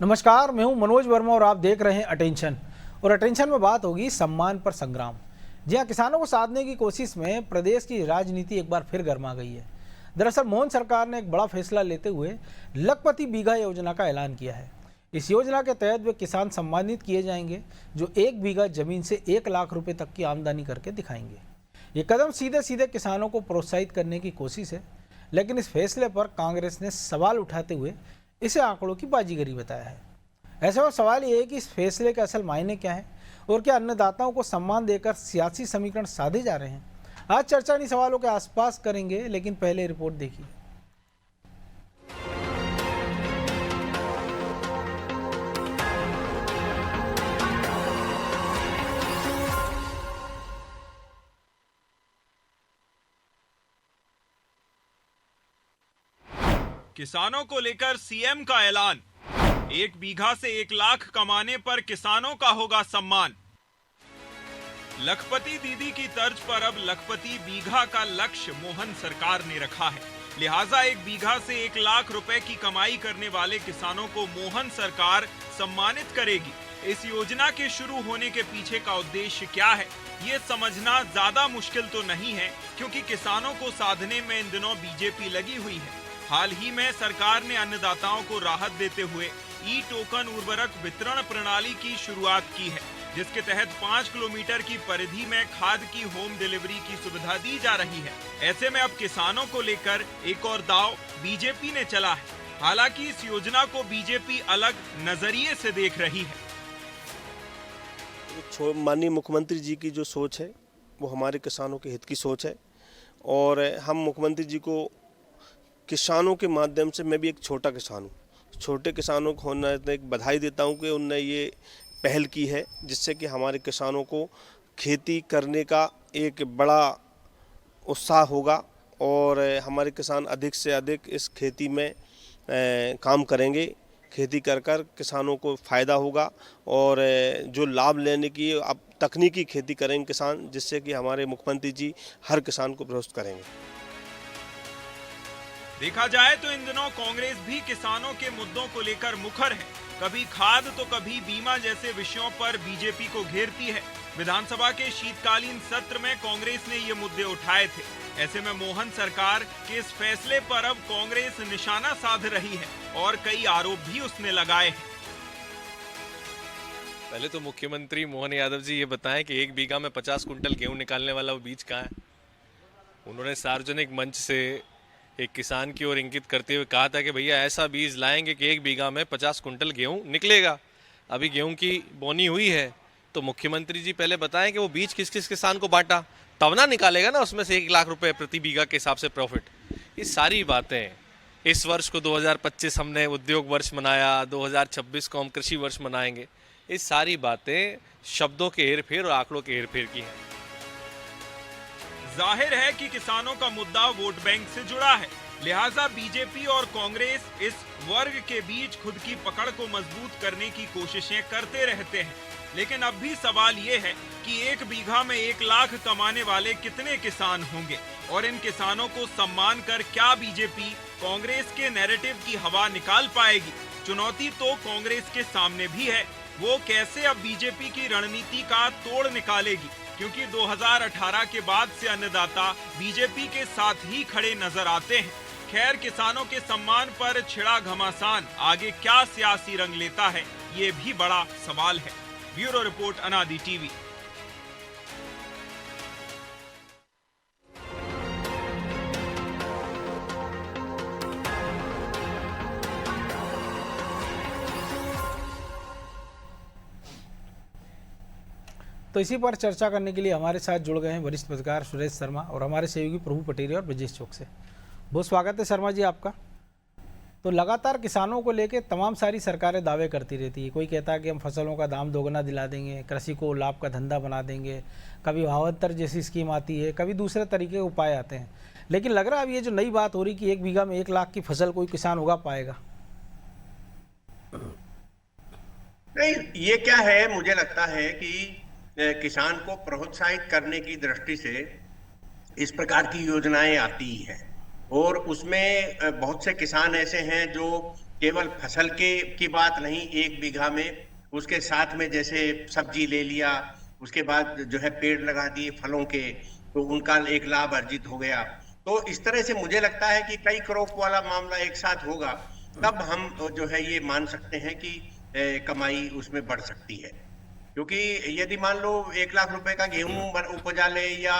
नमस्कार, मैं हूं मनोज वर्मा और आप देख रहे हैं अटेंशन। और अटेंशन में बात होगी सम्मान पर संग्राम। जी हां, किसानों को साधने की कोशिश में प्रदेश की राजनीति एक बार फिर गर्मा गई है। दरअसल मोहन सरकार ने एक बड़ा फैसला लेते हुए लखपति बीघा योजना का ऐलान किया है। इस योजना के तहत वे किसान सम्मानित किए जाएंगे जो 1 बीघा जमीन से 1 लाख रुपए तक की आमदनी करके दिखाएंगे। ये कदम सीधे सीधे किसानों को प्रोत्साहित करने की कोशिश है, लेकिन इस फैसले पर कांग्रेस ने सवाल उठाते हुए इसे आंकड़ों की बाजीगरी बताया है। ऐसे में सवाल ये है कि इस फैसले के असल मायने क्या है और क्या अन्नदाताओं को सम्मान देकर सियासी समीकरण साधे जा रहे हैं। आज चर्चा इन सवालों के आसपास करेंगे, लेकिन पहले रिपोर्ट देखिए। किसानों को लेकर सीएम का ऐलान। 1 बीघा से 1 लाख कमाने पर किसानों का होगा सम्मान। लखपति दीदी की तर्ज पर अब लखपति बीघा का लक्ष्य मोहन सरकार ने रखा है। लिहाजा 1 बीघा से 1 लाख रुपए की कमाई करने वाले किसानों को मोहन सरकार सम्मानित करेगी। इस योजना के शुरू होने के पीछे का उद्देश्य क्या है, ये समझना ज्यादा मुश्किल तो नहीं है, क्योंकि किसानों को साधने में इन दिनों बीजेपी लगी हुई है। हाल ही में सरकार ने अन्नदाताओं को राहत देते हुए ई टोकन उर्वरक वितरण प्रणाली की शुरुआत की है, जिसके तहत 5 किलोमीटर की परिधि में खाद की होम डिलीवरी की सुविधा दी जा रही है। ऐसे में अब किसानों को लेकर एक और दांव बीजेपी ने चला है। हालांकि इस योजना को बीजेपी अलग नजरिए से देख रही है। माननीय मुख्यमंत्री जी की जो सोच है वो हमारे किसानों के हित की सोच है, और हम मुख्यमंत्री जी को किसानों के माध्यम से, मैं भी एक छोटा किसान हूँ, छोटे किसानों को होना एक बधाई देता हूँ कि उनने ये पहल की है, जिससे कि हमारे किसानों को खेती करने का एक बड़ा उत्साह होगा और हमारे किसान अधिक से अधिक इस खेती में काम करेंगे। खेती कर कर किसानों को फ़ायदा होगा और जो लाभ लेने की अब तकनीकी खेती करेंगे किसान, जिससे कि हमारे मुख्यमंत्री जी हर किसान को प्रोत्साहित करेंगे। देखा जाए तो इन दिनों कांग्रेस भी किसानों के मुद्दों को लेकर मुखर है। कभी खाद तो कभी बीमा जैसे विषयों पर बीजेपी को घेरती है। विधानसभा के शीतकालीन सत्र में कांग्रेस ने ये मुद्दे उठाए थे। ऐसे में मोहन सरकार के इस फैसले पर अब कांग्रेस निशाना साध रही है और कई आरोप भी उसने लगाए हैं। पहले तो मुख्यमंत्री मोहन यादव जी ये बताएं कि 1 बीघा में 50 कुंटल गेहूं निकालने वाला वो बीज कहाँ है। उन्होंने सार्वजनिक मंच से एक किसान की ओर इंगित करते हुए कहा था कि भैया ऐसा बीज लाएंगे कि 1 बीघा में 50 कुंटल गेहूं निकलेगा। अभी गेहूं की बोनी हुई है, तो मुख्यमंत्री जी पहले बताएं कि वो बीज किस किस किसान को बांटा, तब ना निकालेगा ना उसमें से 1 लाख रुपए प्रति बीघा के हिसाब से प्रॉफिट। ये सारी बातें, इस वर्ष को 2025 हमने उद्योग वर्ष मनाया, 2026 को हम कृषि वर्ष मनाएंगे। ये सारी बातें शब्दों के हेरफेर और आंकड़ों के हेरफेर की हैं। जाहिर है कि किसानों का मुद्दा वोट बैंक से जुड़ा है, लिहाजा बीजेपी और कांग्रेस इस वर्ग के बीच खुद की पकड़ को मजबूत करने की कोशिशें करते रहते हैं। लेकिन अब भी सवाल ये है कि 1 बीघा में 1 लाख कमाने वाले कितने किसान होंगे, और इन किसानों को सम्मान कर क्या बीजेपी कांग्रेस के नैरेटिव की हवा निकाल पाएगी। चुनौती तो कांग्रेस के सामने भी है, वो कैसे अब बीजेपी की रणनीति का तोड़ निकालेगी, क्योंकि 2018 के बाद से अन्नदाता बीजेपी के साथ ही खड़े नजर आते हैं। खैर, किसानों के सम्मान पर छिड़ा घमासान आगे क्या सियासी रंग लेता है, ये भी बड़ा सवाल है। ब्यूरो रिपोर्ट, अनादि टीवी। तो इसी पर चर्चा करने के लिए हमारे साथ जुड़ गए हैं वरिष्ठ पत्रकार सुरेश शर्मा और हमारे सहयोगी प्रभु पटेल और ब्रजेश चौक से। बहुत स्वागत है शर्मा जी आपका। तो लगातार किसानों को लेकर तमाम सारी सरकारें दावे करती रहती है। कोई कहता है कि हम फसलों का दाम दोगुना दिला देंगे, कृषि को लाभ का धंधा बना देंगे, कभी भावांतर जैसी स्कीम आती है, कभी दूसरे तरीके के उपाय आते हैं। लेकिन लग रहा है अब ये जो नई बात हो रही कि 1 बीघा में 1 लाख की फसल कोई किसान उगा पाएगा। नहीं, ये क्या है, मुझे लगता है कि किसान को प्रोत्साहित करने की दृष्टि से इस प्रकार की योजनाएं आती हैं, और उसमें बहुत से किसान ऐसे हैं जो केवल फसल की बात नहीं, 1 बीघा में उसके साथ में जैसे सब्जी ले लिया, उसके बाद जो है पेड़ लगा दिए फलों के, तो उनका एक लाभ अर्जित हो गया। तो इस तरह से मुझे लगता है कि कई क्रॉप वाला मामला एक साथ होगा, तब हम जो है ये मान सकते हैं कि कमाई उसमें बढ़ सकती है। क्योंकि यदि मान लो 1 लाख रुपए का गेहूं उपजा ले या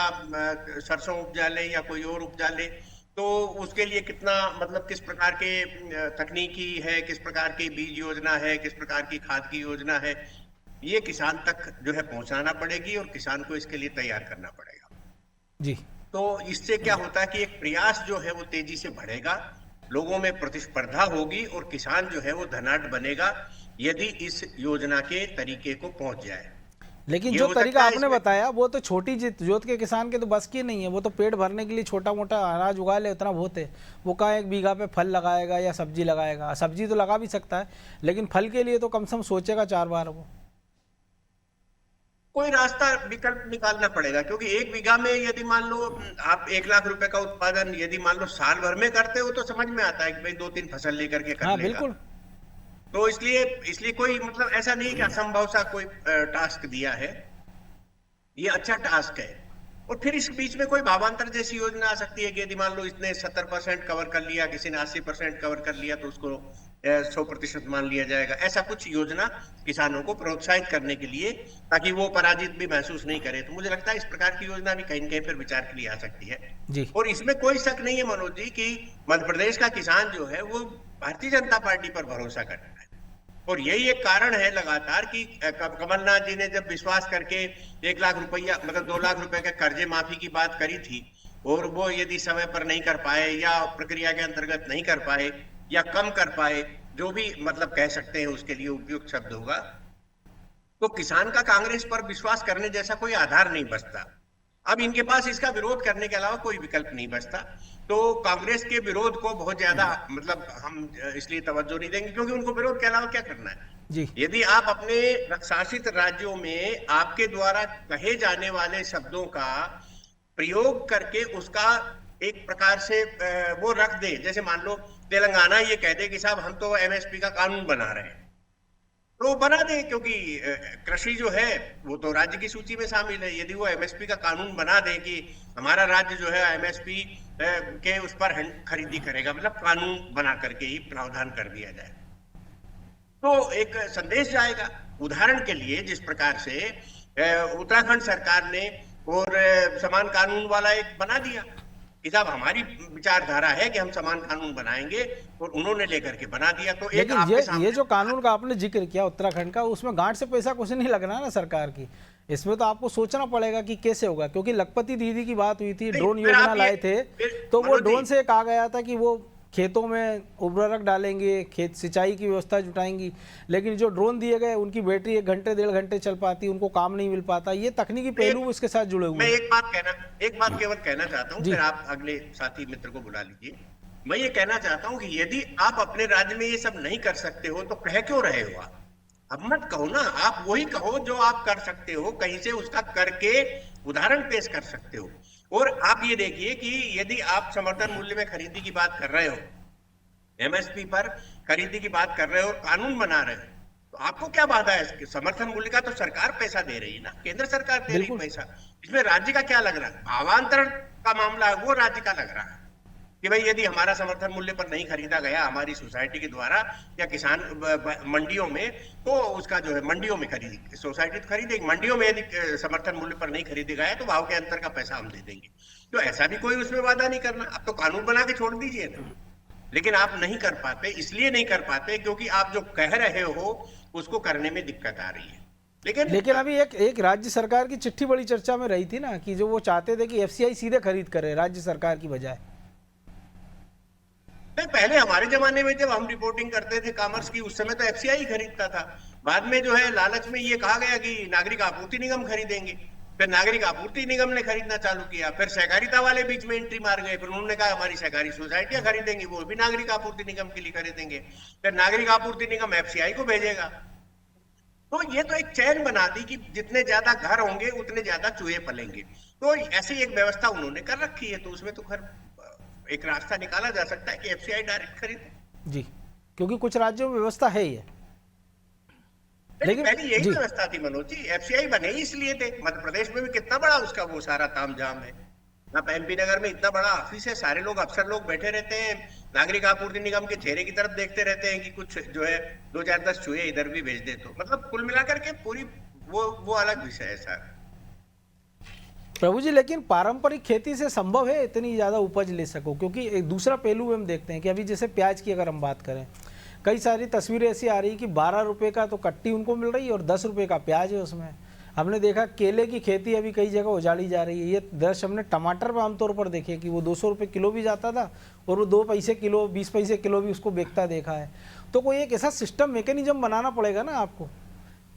सरसों उपजा ले या कोई और उपजा ले, तो उसके लिए कितना मतलब किस प्रकार के तकनीकी है, किस प्रकार की बीज योजना है, किस प्रकार की खाद की योजना है, ये किसान तक जो है पहुंचाना पड़ेगी और किसान को इसके लिए तैयार करना पड़ेगा। जी। तो इससे क्या होता है कि एक प्रयास जो है वो तेजी से बढ़ेगा, लोगों में प्रतिस्पर्धा होगी और किसान जो है वो धनाढ्य बनेगा यदि इस योजना के तरीके को पहुंच जाए। लेकिन ये जो हो सकता तरीका है आपने इसमें- बताया वो तो छोटी जोत के किसान के तो बस की नहीं है। वो तो पेट भरने के लिए छोटा मोटा अनाज उगा ले, उतना बहुत है। वो कहाँ 1 बीघा पे फल लगाएगा या सब्जी लगाएगा। सब्जी तो लगा भी सकता है, लेकिन फल के लिए तो कम से कम सोचेगा 4 बार वो। कोई रास्ता विकल्प निकालना पड़ेगा, क्योंकि 1 बीघा में यदि मान लो आप 1 लाख रुपए का उत्पादन यदि मान लो साल भर में करते हो तो समझ में आता है कि भाई 2-3 फसल लेकर के कर हाँ लेगा। बिल्कुल। तो इसलिए कोई मतलब ऐसा नहीं कि असंभव सा कोई टास्क दिया है, ये अच्छा टास्क है। और फिर इस बीच में कोई भावांतर जैसी योजना आ सकती है कि यदि मान लो इसने 70% कवर कर लिया, किसी ने 80% कवर कर लिया, तो उसको 100% मान लिया जाएगा। ऐसा कुछ योजना किसानों को प्रोत्साहित करने के लिए, ताकि वो पराजित भी महसूस नहीं करे। तो मुझे लगता है इस प्रकार की योजना भी कहीं न कहीं पर विचार के लिए आ सकती है। जी। और इसमें कोई शक नहीं है मनोज जी कि मध्य प्रदेश का किसान जो है वो भारतीय जनता पार्टी पर भरोसा करता है, और यही एक कारण है लगातार कि कमलनाथ जी ने जब विश्वास करके 1 लाख रुपया मतलब 2 लाख रुपए के कर्जे माफी की बात करी थी, और वो यदि समय पर नहीं कर पाए या प्रक्रिया के अंतर्गत नहीं कर पाए या कम कर पाए, जो भी मतलब कह सकते हैं उसके लिए उपयुक्त शब्द होगा, तो किसान का कांग्रेस पर विश्वास करने जैसा कोई आधार नहीं बचता। अब इनके पास इसका विरोध करने के अलावा कोई विकल्प नहीं बचता। तो कांग्रेस के विरोध को बहुत ज्यादा मतलब हम इसलिए तवज्जो नहीं देंगे, क्योंकि उनको विरोध के अलावा क्या करना है। जी। यदि आप अपने शासित राज्यों में आपके द्वारा कहे जाने वाले शब्दों का प्रयोग करके उसका एक प्रकार से वो रख दे, जैसे मान लो तेलंगाना ये कह दे कि साहब हम तो एमएसपी का कानून बना रहे हैं, तो बना दे, क्योंकि कृषि जो है वो तो राज्य की सूची में शामिल है। यदि वो एमएसपी का कानून बना दे कि हमारा राज्य जो है एमएसपी के उस पर खरीदी करेगा, मतलब कानून बना करके ही प्रावधान कर दिया जाए, तो एक संदेश जाएगा। उदाहरण के लिए जिस प्रकार से उत्तराखंड सरकार ने और समान कानून वाला एक बना दिया कि साहब हमारी विचारधारा है कि हम समान कानून बनाएंगे, और उन्होंने लेकर के बना दिया। तो एक लेकिन आपके ये जो कानून का आपने जिक्र किया उत्तराखंड का, उसमें गांठ से पैसा कुछ नहीं लगना ना सरकार की। इसमें तो आपको सोचना पड़ेगा कि कैसे होगा, क्योंकि लखपति दीदी की बात हुई थी, ड्रोन योजना लाए थे, तो वो ड्रोन से कहा गया था कि वो खेतों में उर्वरक डालेंगे, खेत सिंचाई की व्यवस्था जुटाएंगी, लेकिन जो ड्रोन दिए गए उनकी बैटरी 1 घंटे 1.5 घंटे चल पाती, उनको काम नहीं मिल पाता। ये तकनीकी पहलू इसके साथ जुड़े हुए मैं हैं। एक बात केवल कहना चाहता हूँ, फिर आप अगले साथी मित्र को बुला लीजिए। मैं ये कहना चाहता हूँ कि यदि आप अपने राज्य में ये सब नहीं कर सकते हो तो कह क्यों रहे हो आप? अब मत कहो ना, आप वही कहो जो आप कर सकते हो, कहीं से उसका करके उदाहरण पेश कर सकते हो। और आप ये देखिए कि यदि आप समर्थन मूल्य में खरीदी की बात कर रहे हो, एमएसपी पर खरीदी की बात कर रहे हो और कानून बना रहे हो, तो आपको क्या बाधा है? समर्थन मूल्य का तो सरकार पैसा दे रही है ना, केंद्र सरकार दे रही है पैसा, इसमें राज्य का क्या लग रहा है? भावांतरण का मामला है वो राज्य का लग रहा है कि भाई यदि हमारा समर्थन मूल्य पर नहीं खरीदा गया हमारी सोसाइटी के द्वारा या किसान मंडियों में, तो उसका जो है मंडियों में खरीदी, सोसाइटी तो खरीदेगी, मंडियों में यदि समर्थन मूल्य पर नहीं खरीदे गया तो भाव के अंतर का पैसा हम दे देंगे। तो ऐसा भी कोई उसमें वादा नहीं करना, अब तो कानून बना के छोड़ दीजिए ना। लेकिन आप नहीं कर पाते, इसलिए नहीं कर पाते क्योंकि आप जो कह रहे हो उसको करने में दिक्कत आ रही है। लेकिन अभी एक राज्य सरकार की चिट्ठी बड़ी चर्चा में रही थी ना, कि जो वो चाहते थे कि एफसीआई सीधे खरीद करे राज्य सरकार की बजाय। पहले हमारे जमाने में जब हम रिपोर्टिंग करते थे कॉमर्स की, उस समय तो एफसीआई खरीदता था। बाद में जो है लालच में ये कहा गया कि नागरिक आपूर्ति निगम खरीदेंगे, फिर नागरिक आपूर्ति निगम ने खरीदना चालू किया, फिर सहकारिता वाले बीच में एंट्री मार गए, फिर उन्होंने कहा हमारी सहकारी सोसाइटियां खरीदेंगी, वो भी नागरिक आपूर्ति निगम के लिए खरीदेंगे, फिर नागरिक आपूर्ति निगम एफसीआई को भेजेगा। तो ये तो एक चैन बना दी कि जितने ज्यादा घर होंगे उतने ज्यादा चूहे पलेंगे। तो ऐसी एक व्यवस्था उन्होंने कर रखी है, तो उसमें तो खैर एक रास्ता निकाला जा सकता है कि एफसीआई डायरेक्ट खरीदे। जी, क्योंकि कुछ राज्यों में व्यवस्था है ही है। लेकिन पहले यही जी, व्यवस्था थी मनोज जी, एफसीआई बने ही इसलिए थे। मध्य प्रदेश में भी कितना बड़ा उसका वो सारा तामझाम है। आप एमपी नगर में इतना बड़ा ऑफिस है, सारे लोग अफसर लोग बैठे रहते हैं, नागरिक आपूर्ति निगम के चेहरे की तरफ देखते रहते हैं कि कुछ जो है 2-4-10 चूहे इधर भी भेज दे। तो मतलब कुल मिलाकर के पूरी वो अलग विषय है सर। प्रभु जी, लेकिन पारंपरिक खेती से संभव है इतनी ज़्यादा उपज ले सको? क्योंकि एक दूसरा पहलू हम देखते हैं कि अभी जैसे प्याज की अगर हम बात करें, कई सारी तस्वीरें ऐसी आ रही कि 12 रुपये का तो कट्टी उनको मिल रही है और 10 रुपये का प्याज है उसमें। हमने देखा केले की खेती अभी कई जगह उजाड़ी जा रही है। ये दृश्य हमने टमाटर पर आमतौर पर देखे कि वो 200 रुपये किलो भी जाता था और वो 2 पैसे किलो, 20 पैसे किलो भी उसको बेचता देखा है। तो कोई एक ऐसा सिस्टम, मैकेनिज्म बनाना पड़ेगा ना आपको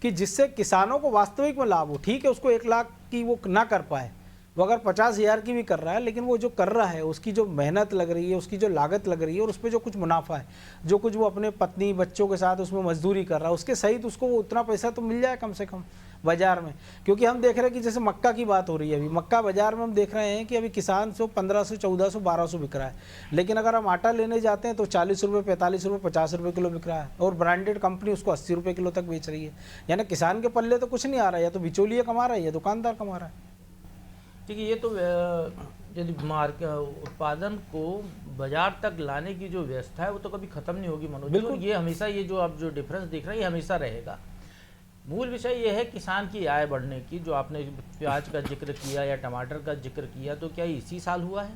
कि जिससे किसानों को वास्तविक में लाभ हो। ठीक है, उसको 1 लाख की वो ना कर पाए, वो अगर 50,000 की भी कर रहा है, लेकिन वो जो कर रहा है उसकी जो मेहनत लग रही है, उसकी जो लागत लग रही है और उस पर जो कुछ मुनाफा है, जो कुछ वो अपने पत्नी बच्चों के साथ उसमें मजदूरी कर रहा है, उसके सहित उसको वो उतना पैसा तो मिल जाए कम से कम बाजार में। क्योंकि हम देख रहे हैं कि जैसे मक्का की बात हो रही है, अभी मक्का बाजार में हम देख रहे हैं कि अभी किसान से 1500, 1400, 1200 बिक रहा है। लेकिन अगर हम आटा लेने जाते हैं तो 40 रुपये, 45 रुपये, 50 रुपये किलो बिक रहा है और ब्रांडेड कंपनी उसको 80 रुपये किलो तक बेच रही है। यानी किसान के पल्ले तो कुछ नहीं आ रहा है, या तो बिचौलिया कमा रहा है या दुकानदार कमा रहा है। देखिए, ये तो यदि उत्पादन को बाजार तक लाने की जो व्यवस्था है वो तो कभी खत्म नहीं होगी मनोज जी। और ये हमेशा, ये जो आप जो डिफरेंस दिख रहा है ये हमेशा रहेगा। मूल विषय ये है किसान की आय बढ़ने की। जो आपने प्याज का जिक्र किया या टमाटर का जिक्र किया, तो क्या इसी साल हुआ है?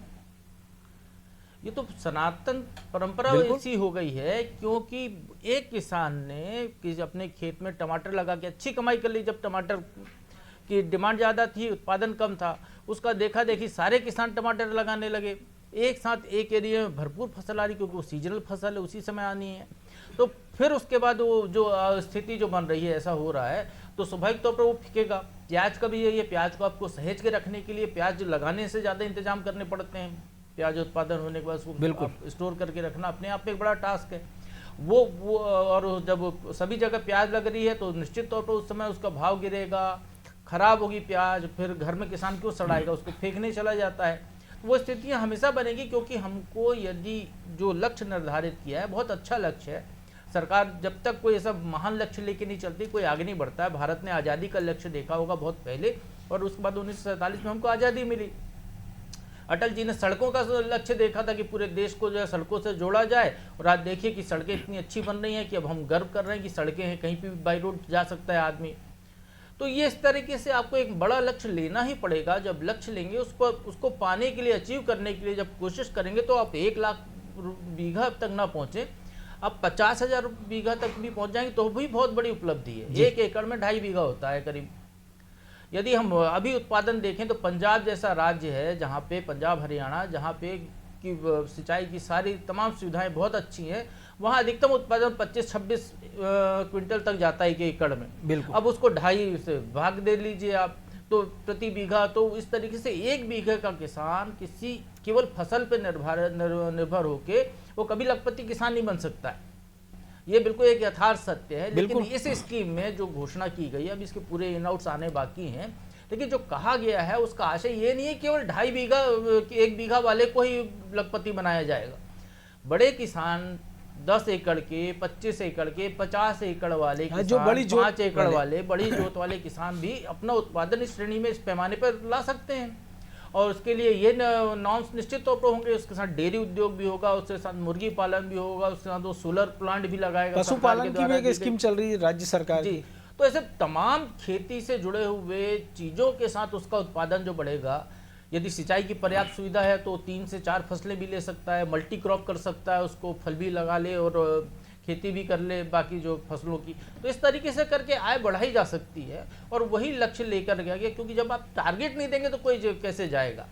ये तो सनातन परंपरा ऐसी हो गई है, क्योंकि एक किसान ने अपने खेत में टमाटर लगा के अच्छी कमाई कर ली। जब टमाटर की डिमांड ज़्यादा थी, उत्पादन कम था, उसका देखा देखी सारे किसान टमाटर लगाने लगे। एक साथ एक एरिया में भरपूर फसल आ रही, क्योंकि वो सीजनल फसल है, उसी समय आनी है। तो फिर उसके बाद वो जो स्थिति जो बन रही है, ऐसा हो रहा है, तो स्वाभाविक तौर पर वो फिकेगा। प्याज का भी यही है, प्याज को आपको सहेज के रखने के लिए प्याज लगाने से ज़्यादा इंतजाम करने पड़ते हैं। प्याज उत्पादन होने के बाद उसको बिल्कुल स्टोर करके रखना अपने आप में एक बड़ा टास्क है। वो और जब सभी जगह प्याज लग रही है तो निश्चित तौर पर उस समय उसका भाव गिरेगा, खराब होगी प्याज, फिर घर में किसान क्यों सड़ाएगा, उसको फेंकने चला जाता है। तो वो स्थितियाँ हमेशा बनेगी, क्योंकि हमको यदि जो लक्ष्य निर्धारित किया है, बहुत अच्छा लक्ष्य है। सरकार जब तक कोई ऐसा महान लक्ष्य लेके नहीं चलती, कोई आगे नहीं बढ़ता है। भारत ने आज़ादी का लक्ष्य देखा होगा बहुत पहले, और उसके बाद 1947 में हमको आज़ादी मिली। अटल जी ने सड़कों का लक्ष्य देखा था कि पूरे देश को जो है सड़कों से जोड़ा जाए, और आज देखिए कि सड़कें इतनी अच्छी बन रही हैं कि अब हम गर्व कर रहे हैं कि सड़कें हैं, कहीं भी बाई रोड जा सकता है आदमी। तो ये इस तरीके से आपको एक बड़ा लक्ष्य लेना ही पड़ेगा। जब लक्ष्य लेंगे, उसको पाने के लिए, अचीव करने के लिए जब कोशिश करेंगे, तो आप 1 लाख बीघा तक ना पहुँचे, आप 50,000 बीघा तक भी पहुँच जाएंगे तो भी बहुत बड़ी उपलब्धि है। 1 एकड़ में 2.5 बीघा होता है करीब। यदि हम अभी उत्पादन देखें तो पंजाब जैसा राज्य है, जहाँ पे पंजाब हरियाणा, जहाँ पे की सिंचाई की सारी तमाम सुविधाएं बहुत अच्छी हैं, वहाँ अधिकतम उत्पादन 25-26 क्विंटल तक जाता है 1 एकड़ में। बिल्कुल। अब उसको 2.5 से भाग दे लीजिए आप, तो प्रति बीघा, तो इस तरीके से 1 बीघे का किसान किसी केवल फसल पे निर्भर होके वो कभी लखपति किसान नहीं बन सकता है। ये बिल्कुल एक यथार्थ सत्य है। लेकिन इस स्कीम में जो घोषणा की गई है, अब इसके पूरे इन आउट्स आने बाकी हैं, लेकिन जो कहा गया है उसका आशय ये नहीं है केवल 2.5 बीघा, 1 बीघा वाले को ही लखपति बनाया जाएगा। बड़े किसान 10 एकड़ के, 25 एकड़ के, 50 एकड़ वाले किसान, जो बड़ी 5 एकड़ वाले, बड़ी जोत वाले किसान भी अपना उत्पादन इस श्रेणी में, इस पैमाने पर ला सकते हैं। और उसके लिए ये नॉर्म्स निश्चित तौर पर होंगे। उसके साथ डेयरी उद्योग भी होगा, उसके साथ मुर्गी पालन भी होगा, उसके साथ वो सोलर प्लांट भी लगाएगा। पशुपालन की भी एक स्कीम चल रही है राज्य सरकार जी। तो ऐसे तमाम खेती से जुड़े हुए चीज़ों के साथ उसका उत्पादन जो बढ़ेगा, यदि सिंचाई की पर्याप्त सुविधा है तो 3 से 4 फसलें भी ले सकता है, मल्टी क्रॉप कर सकता है, उसको फल भी लगा ले और खेती भी कर ले बाकी जो फसलों की। तो इस तरीके से करके आय बढ़ाई जा सकती है, और वही लक्ष्य लेकर गया गया। क्योंकि जब आप टारगेट नहीं देंगे तो कोई कैसे जाएगा।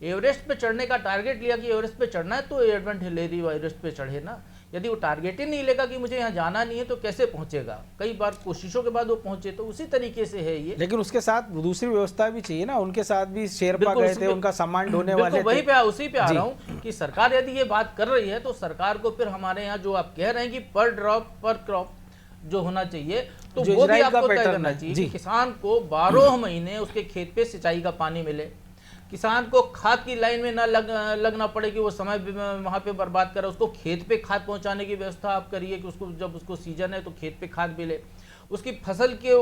एवरेस्ट पे चढ़ने का टारगेट लिया कि एवरेस्ट पे चढ़ना है, तो एडवेंट हिलेरी एवरेस्ट पे चढ़े ना। यदि वो टारगेट ही नहीं लेगा कि मुझे यहाँ जाना नहीं है, तो कैसे पहुंचेगा? कई बार कोशिशों के बाद वो पहुंचे। तो उसी तरीके से है ये। लेकिन उसके साथ दूसरी व्यवस्था भी चाहिए ना। उनके साथ भी शेरपा गए थे, उनका सम्मान ढोने वाले थे। वही पे उसी पे आ रहा हूँ कि सरकार यदि ये बात कर रही है, तो सरकार को फिर हमारे यहाँ जो आप कह रहे हैं कि पर ड्रॉप पर क्रॉप जो होना चाहिए, तो वो भी आपको तय करना चाहिए कि किसान को 12 महीने उसके खेत पे सिंचाई का पानी मिले। किसान को खाद की लाइन में ना लगना पड़े कि वो समय वहाँ पे बर्बाद करे, उसको खेत पे खाद पहुँचाने की व्यवस्था आप करिए कि उसको जब उसको सीजन है तो खेत पे खाद मिले। उसकी फसल के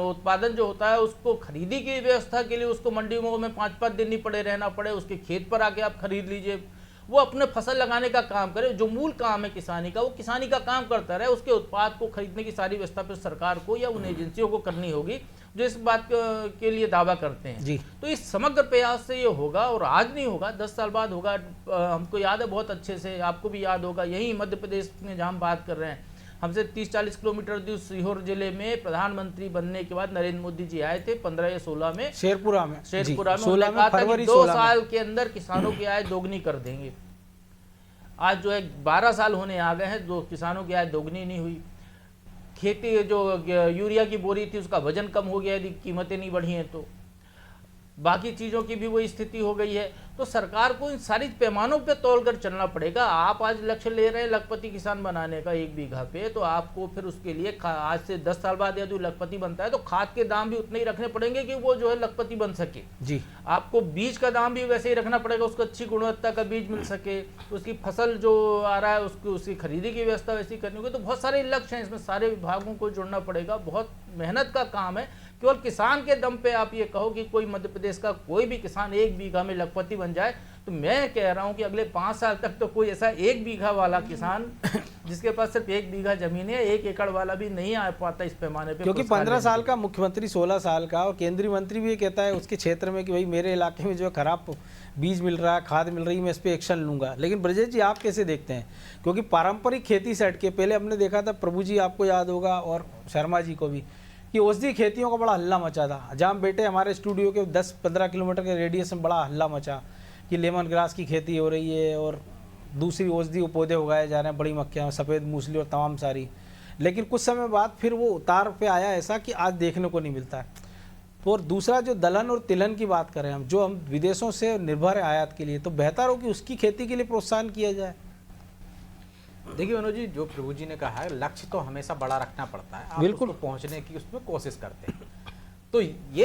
उत्पादन जो होता है उसको खरीदी की व्यवस्था के लिए उसको मंडियों में 5-5 दिन नहीं पड़े रहना पड़े, उसके खेत पर आके आप खरीद लीजिए। वो अपने फसल लगाने का काम करे, जो मूल काम है किसानी का वो किसानी का काम करता रहे। उसके उत्पाद को खरीदने की सारी व्यवस्था फिर सरकार को या उन एजेंसियों को करनी होगी जो इस बात के लिए दावा करते हैं जी। तो इस समग्र प्रयास से ये होगा, और आज नहीं होगा, 10 साल बाद होगा। हमको याद है बहुत अच्छे से, आपको भी याद होगा, यही मध्य प्रदेश में जहाँ हम बात कर रहे हैं, हमसे 30-40 किलोमीटर दूर सीहोर जिले में प्रधानमंत्री बनने के बाद नरेंद्र मोदी जी आए थे 15 या 16 में शेरपुरा में उन्होंने कहा था कि 2 साल के अंदर किसानों की आय दोगुनी कर देंगे। आज जो है 12 साल होने आ गए हैं, जो किसानों की आय दोगुनी नहीं हुई। खेती जो यूरिया की बोरी थी उसका वजन कम हो गया यदि कीमतें नहीं बढ़ी हैं तो, बाकी चीज़ों की भी वही स्थिति हो गई है। तो सरकार को इन सारी पैमानों पे तोलकर चलना पड़ेगा। आप आज लक्ष्य ले रहे हैं लखपति किसान बनाने का 1 बीघा पे, तो आपको फिर उसके लिए आज से 10 साल बाद यदि लखपति बनता है तो खाद के दाम भी उतने ही रखने पड़ेंगे कि वो जो है लखपति बन सके जी। आपको बीज का दाम भी वैसे ही रखना पड़ेगा, उसको अच्छी गुणवत्ता का बीज मिल सके, उसकी फसल जो आ रहा है उसकी खरीदी की व्यवस्था वैसी करनी होगी। तो बहुत सारे लक्ष्य हैं, इसमें सारे विभागों को जुड़ना पड़ेगा, बहुत मेहनत का काम है। केवल किसान के दम पे आप ये कहो कि कोई मध्य प्रदेश का कोई भी किसान 1 बीघा में लखपति बन जाए, तो मैं कह रहा हूं कि अगले 5 साल तक तो कोई ऐसा 1 बीघा वाला किसान जिसके पास सिर्फ 1 बीघा जमीन है, 1 एकड़ वाला भी नहीं आ पाता इस पैमाने पे। क्योंकि 15 साल का मुख्यमंत्री, 16 साल का, और केंद्रीय मंत्री भी ये कहता है उसके क्षेत्र में कि भाई मेरे इलाके में जो खराब बीज मिल रहा है, खाद मिल रही है, मैं इस पर एक्शन लूंगा। लेकिन ब्रजेश जी आप कैसे देखते हैं? क्योंकि पारंपरिक खेती से हटके पहले हमने देखा था, प्रभु जी आपको याद होगा और शर्मा जी को भी, कि औषधि खेतियों का बड़ा हल्ला मचा था। जहाँ बेटे हमारे स्टूडियो के 10-15 किलोमीटर के रेडियस में बड़ा हल्ला मचा कि लेमन ग्रास की खेती हो रही है और दूसरी औषधि पौधे उगाए जा रहे हैं, बड़ी मक्खियाँ, सफ़ेद मूसली और तमाम सारी। लेकिन कुछ समय बाद फिर वो उतार पे आया ऐसा कि आज देखने को नहीं मिलता है। और दूसरा जो दलहन और तिलहन की बात करें हम, जो हम विदेशों से निर्भर है आयात के लिए, तो बेहतर हो कि उसकी खेती के लिए प्रोत्साहन किया जाए। देखिए मनोज जी, जो प्रभु जी ने कहा है, लक्ष्य तो हमेशा बड़ा रखना पड़ता है, आप बिल्कुल उसको पहुंचने की उसमें कोशिश करते हैं। तो ये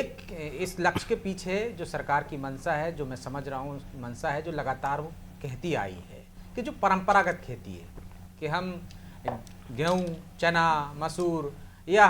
इस लक्ष्य के पीछे जो सरकार की मंशा है, जो मैं समझ रहा हूँ मंशा है, जो लगातार वो कहती आई है कि जो परंपरागत खेती है कि हम गेहूँ, चना, मसूर या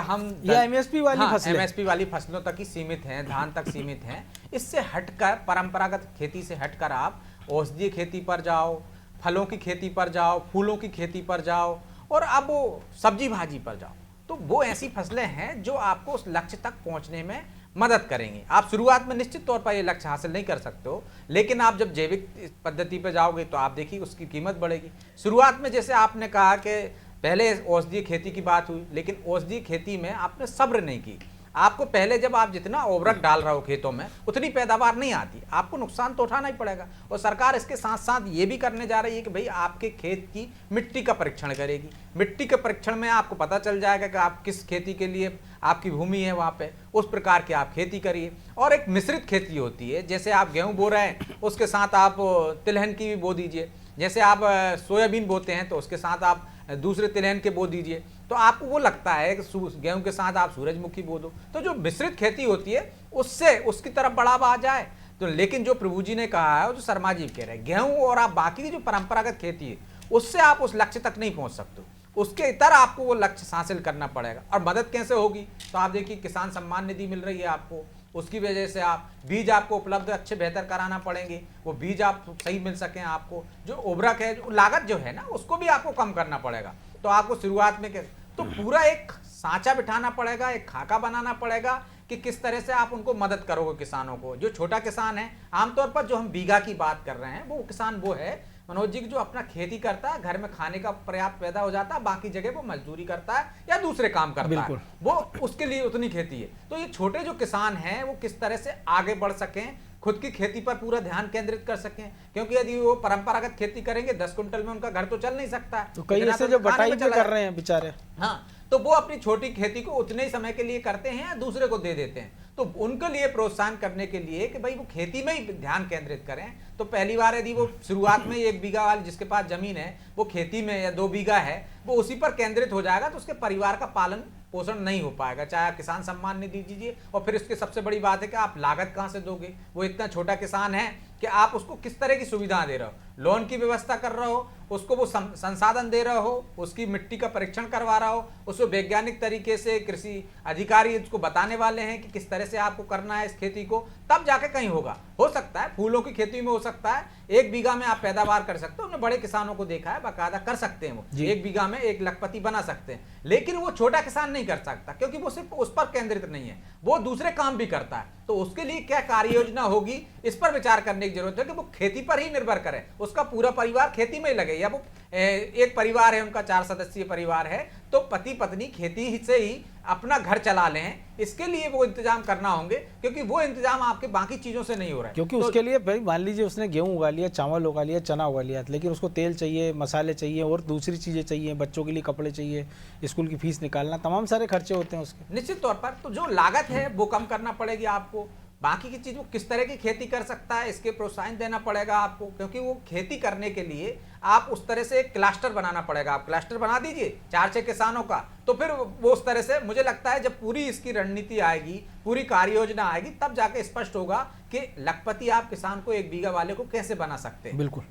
एमएसपी वाली फसलें, एमएसपी वाली फसलों तक ही सीमित हैं, धान तक सीमित हैं। इससे हटकर, परंपरागत खेती से हटकर आप औषधीय खेती पर जाओ, फलों की खेती पर जाओ, फूलों की खेती पर जाओ, और अब वो सब्जी भाजी पर जाओ। तो वो ऐसी फसलें हैं जो आपको उस लक्ष्य तक पहुंचने में मदद करेंगी। आप शुरुआत में निश्चित तौर पर ये लक्ष्य हासिल नहीं कर सकते हो, लेकिन आप जब जैविक पद्धति पर जाओगे तो आप देखिए उसकी कीमत बढ़ेगी। शुरुआत में जैसे आपने कहा कि पहले औषधीय खेती की बात हुई, लेकिन औषधीय खेती में आपने सब्र नहीं की। आपको पहले जब आप जितना उर्वरक डाल रहे हो खेतों में उतनी पैदावार नहीं आती, आपको नुकसान तो उठाना ही पड़ेगा। और सरकार इसके साथ साथ ये भी करने जा रही है कि भाई आपके खेत की मिट्टी का परीक्षण करेगी। मिट्टी के परीक्षण में आपको पता चल जाएगा कि आप किस खेती के लिए आपकी भूमि है, वहाँ पे उस प्रकार की आप खेती करिए। और एक मिश्रित खेती होती है, जैसे आप गेहूँ बो रहे हैं उसके साथ आप तिलहन की भी बो दीजिए, जैसे आप सोयाबीन बोते हैं तो उसके साथ आप दूसरे तिलहन के बो दीजिए। तो आपको वो लगता है कि गेहूं के साथ आप सूरजमुखी बो दो। तो जो मिश्रित खेती होती है उससे उसकी तरफ बढ़ावा आ जाए। तो लेकिन जो प्रभु जी ने कहा है, जो शर्मा जी कह रहे हैं, गेहूं और आप बाकी की जो परंपरागत खेती है उससे आप उस लक्ष्य तक नहीं पहुंच सकते, उसके इतर आपको वो लक्ष्य हासिल करना पड़ेगा। और मदद कैसे होगी? तो आप देखिए किसान सम्मान निधि मिल रही है आपको, उसकी वजह से आप बीज आपको उपलब्ध अच्छे बेहतर कराना पड़ेंगे, वो बीज आप सही मिल सकें। आपको जो उर्वरक है, जो लागत जो है ना, उसको भी आपको कम करना पड़ेगा। तो आपको शुरुआत में तो पूरा एक सांचा बिठाना पड़ेगा, एक खाका बनाना पड़ेगा कि किस तरह से आप उनको मदद करोगे किसानों को। जो छोटा किसान है, आमतौर पर जो हम बीघा की बात कर रहे हैं, वो किसान वो है मनोज जी जो अपना खेती करता है, घर में खाने का पर्याप्त पैदा हो जाता है, बाकी जगह वो मजदूरी करता है या दूसरे काम करता है, वो उसके लिए उतनी खेती है। तो ये छोटे जो किसान हैं वो किस तरह से आगे बढ़ सकें, खुद की खेती पर पूरा ध्यान केंद्रित कर सकें। क्योंकि यदि वो परंपरागत खेती करेंगे 10 कुंटल में उनका घर तो चल नहीं सकता है। तो कई ऐसे जो बटाई पे कर रहे हैं बेचारे, हाँ, तो वो अपनी छोटी खेती को उतने ही समय के लिए करते हैं या दूसरे को दे देते हैं। तो उनके लिए प्रोत्साहन करने के लिए कि भाई वो खेती में ही ध्यान केंद्रित करें। तो पहली बार यदि वो शुरुआत में 1 बीघा वाले जिसके पास जमीन है वो खेती में या 2 बीघा है वो उसी पर केंद्रित हो जाएगा, तो उसके परिवार का पालन पोषण नहीं हो पाएगा। चाहे आप किसान सम्मान निधि दीजिए, और फिर इसके सबसे बड़ी बात है कि आप लागत कहां से दोगे। वो इतना छोटा किसान है कि आप उसको किस तरह की सुविधा दे रहे हो, लोन की व्यवस्था कर रहे हो, उसको वो संसाधन दे रहे हो, उसकी मिट्टी का परीक्षण करवा रहा हो, उसको वैज्ञानिक तरीके से कृषि अधिकारी उसको बताने वाले हैं कि किस तरह से आपको करना है इस खेती को, तब जाके कहीं होगा। हो सकता है फूलों की खेती में हो सकता है 1 बीघा में आप पैदावार कर सकते हो, उन्होंने बड़े किसानों को देखा है बाकायदा कर सकते हैं, वो 1 बीघा में 1 लखपति बना सकते हैं। लेकिन वो छोटा किसान नहीं कर सकता क्योंकि वो सिर्फ उस पर केंद्रित नहीं है, वो दूसरे काम भी करता है। तो उसके लिए क्या कार्य योजना होगी, इस पर विचार करने की जरूरत है कि वो खेती पर ही निर्भर करे, उसका पूरा परिवार खेती में ही लगे। या वो एक परिवार है, उनका 4 सदस्यीय परिवार है, तो पति पत्नी खेती से ही अपना घर चला लें, इसके लिए वो इंतजाम करना होंगे, क्योंकि वो इंतजाम आपके बाकी चीजों से नहीं हो रहा है। क्योंकि उसके लिए भाई मान लीजिए उसने गेहूं उगा लिया, चावल उगा लिया, चना उगा लिया, लेकिन उसको तेल चाहिए, मसाले चाहिए और दूसरी चीज़ें चाहिए, बच्चों के लिए कपड़े चाहिए, स्कूल की फीस निकालना, तमाम सारे खर्चे होते हैं उसके। निश्चित तौर पर तो जो लागत है वो कम करना पड़ेगी आपको। बाकी की चीज वो किस तरह की खेती कर सकता है इसके प्रोत्साहन देना पड़ेगा आपको, क्योंकि वो खेती करने के लिए आप उस तरह से एक क्लस्टर बनाना पड़ेगा। आप क्लस्टर बना दीजिए 4-6 किसानों का, तो फिर वो उस तरह से मुझे लगता है जब पूरी इसकी रणनीति आएगी, पूरी कार्य योजना आएगी, तब जाके स्पष्ट होगा कि लखपति आप किसान को 1 बीघा वाले को कैसे बना सकते हैं। बिल्कुल।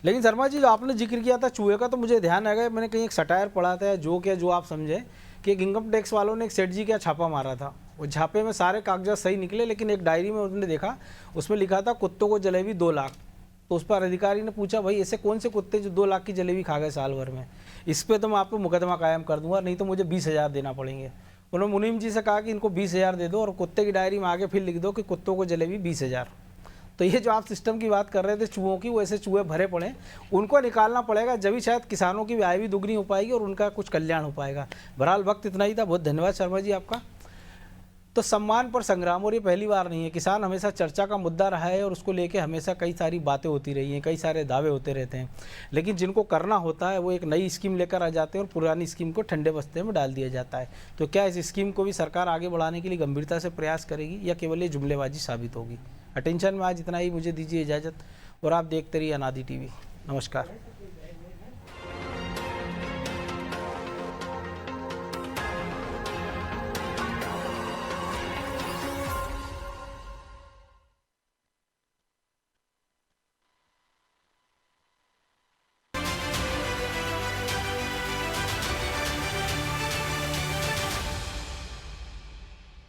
लेकिन शर्मा जी जो आपने जिक्र किया था चूहे का, तो मुझे ध्यान आ गया, मैंने कहीं एक सटायर पढ़ा था जो क्या जो आप समझे कि एक इनकम टैक्स वालों ने एक सेठ जी का छापा मारा था। वो छापे में सारे कागजात सही निकले, लेकिन एक डायरी में उन्होंने देखा उसमें लिखा था कुत्तों को जलेबी 2 लाख। तो उस पर अधिकारी ने पूछा भाई ऐसे कौन से कुत्ते जो 2 लाख की जलेबी खा गए साल भर में, इस पर तो मैं आपको मुकदमा कायम कर दूंगा, नहीं तो मुझे 20,000 देना पड़ेंगे। उन्होंने मुनीम जी से कहा कि इनको 20,000 दे दो और कुत्ते की डायरी में आगे फिर लिख दो कि कुत्तों को जलेबी 20,000। तो ये जो आप सिस्टम की बात कर रहे थे चूहों की, वो ऐसे चूहे भरे पड़े, उनको निकालना पड़ेगा, जब भी शायद किसानों की आय भी दुगनी हो पाएगी और उनका कुछ कल्याण हो पाएगा। बहरहाल वक्त इतना ही था, बहुत धन्यवाद शर्मा जी आपका। तो सम्मान पर संग्राम, और ये पहली बार नहीं है, किसान हमेशा चर्चा का मुद्दा रहा है और उसको लेके हमेशा कई सारी बातें होती रही हैं, कई सारे दावे होते रहते हैं, लेकिन जिनको करना होता है वो एक नई स्कीम लेकर आ जाते हैं और पुरानी स्कीम को ठंडे बस्ते में डाल दिया जाता है। तो क्या इस स्कीम को भी सरकार आगे बढ़ाने के लिए गंभीरता से प्रयास करेगी या केवल ये जुमलेबाजी साबित होगी? अटेंशन में आज इतना ही, मुझे दीजिए इजाज़त और आप देखते रहिए अनादि टीवी। नमस्कार।